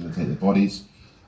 rotate their bodies.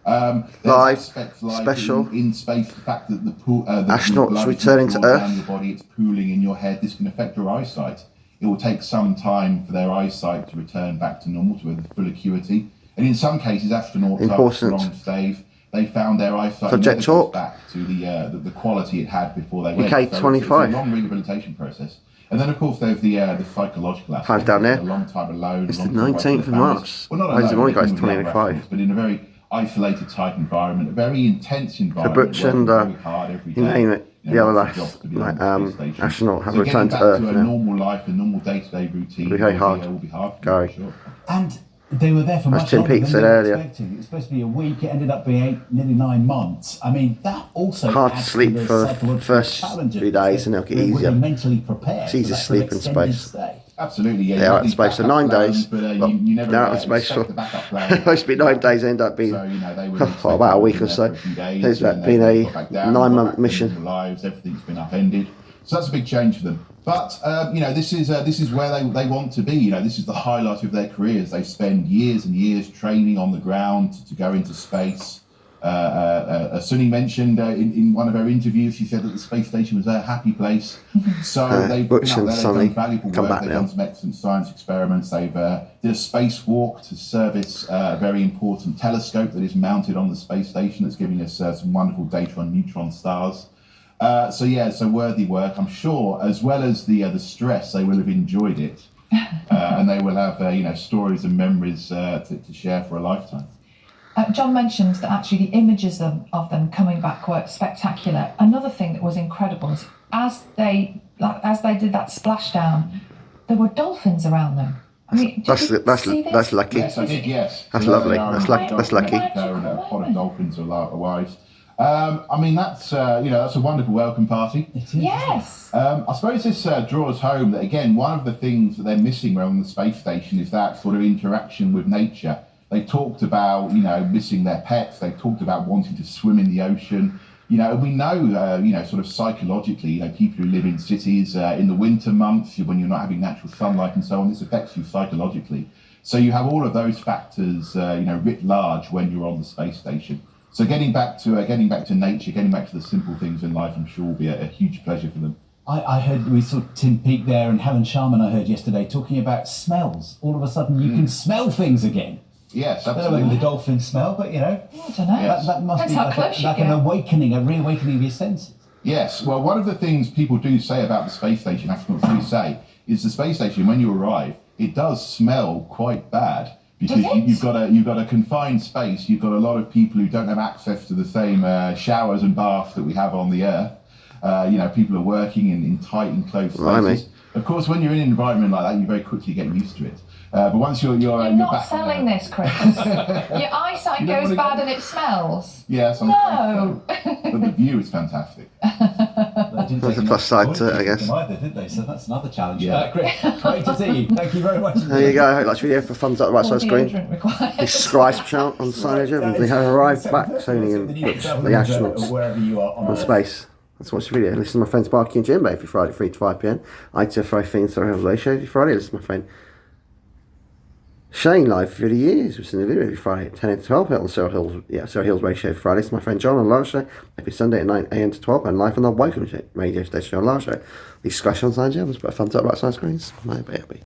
Live, special. In space, the fact that the astronauts returning to Earth. Down your body, it's pooling in your head. This can affect your eyesight. It will take some time for their eyesight to return back to normal, to a full acuity. And in some cases, astronauts after a long stay, they found their eyesight never goes back to the quality it had before they went. UK 25. So it's a long rehabilitation process. And then, of course, there's the psychological aspect. Down there. A long time alone. It's the 19th of March. Well, not alone, guys, 2025. But in a very isolated type environment, a very intense environment. So Butch and you name it, the other last astronaut have returned to Earth. To a normal life, a normal day-to-day routine. It'll be very hard. It will be hard. Gary. Sure. And they were there for much longer than they were expecting. It was supposed to be a week. It ended up being nearly 9 months. I mean, that also hard to sleep for the first few days, and it'll get easier. Mentally prepared. It's easy to sleep in space. Stay. Absolutely, yeah. They're out in space for 9 days. But you never they're out in space for supposed to be 9 days. End up being about a week or so. It's been a 9-month mission. Lives, everything's been upended. So that's a big change for them. But this is where they want to be. This is the highlight of their careers. They spend years and years training on the ground to go into space. Sunny mentioned in one of her interviews, she said that the space station was a happy place. So they've done valuable work. They've done some excellent science experiments. They've did a spacewalk to service a very important telescope that is mounted on the space station that's giving us some wonderful data on neutron stars. So worthy work. I'm sure, as well as the stress, they will have enjoyed it, and they will have stories and memories to share for a lifetime. John mentioned that actually the images of them coming back were spectacular. Another thing that was incredible is as they did that splashdown, there were dolphins around them. I mean, that's lucky. Yes, I did. Yes, that's lovely. That's lucky. A pod of dolphins arrived. I mean, that's that's a wonderful welcome party. Yes. I suppose this draws home that, again, one of the things that they're missing around the space station is that sort of interaction with nature. They've talked about, missing their pets. They've talked about wanting to swim in the ocean. We know, sort of psychologically, people who live in cities in the winter months, when you're not having natural sunlight and so on, this affects you psychologically. So you have all of those factors, writ large when you're on the space station. So getting back to nature, getting back to the simple things in life, I'm sure will be a huge pleasure for them. I heard, we saw Tim Peake there and Helen Sharman, I heard yesterday, talking about smells. All of a sudden you can smell things again. Yes, absolutely. I don't know whether the dolphins smell, but I don't know. That must be like an awakening, a reawakening of your senses. Yes, well, one of the things people do say about the space station, astronauts do say, is the space station, when you arrive, it does smell quite bad. Because you've got a confined space. You've got a lot of people who don't have access to the same showers and baths that we have on the Earth. People are working in tight, enclosed spaces. Of course, when you're in an environment like that, you very quickly get used to it. But once you're not back selling this, Chris. Your eyesight goes bad and it smells. Yes, no. But the view is fantastic. There's a plus side to it, I guess. Either, did they? So that's another challenge. Yeah. Great to see you. Thank you very much. There you go. I hope that's video for thumbs up the right side screen. Subscribe channel on signage. They have arrived back, Sony and Butch, the astronauts on space. Let's watch the video. Listen to my friends Barky and Jimbo every Friday, 3 to 5 p.m. I do Friday things so I have a show every Friday. Listen to my friend Shane live for 30 years. We send a video every Friday at 10 to 12 on Sarah Hill's Radio Show Friday. It's my friend John on Live Show every Sunday at 9 a.m. to 12 and live on the Woking Radio Station on Live Show. These Sky on Sign Gems, but thumbs up right side screens. My baby.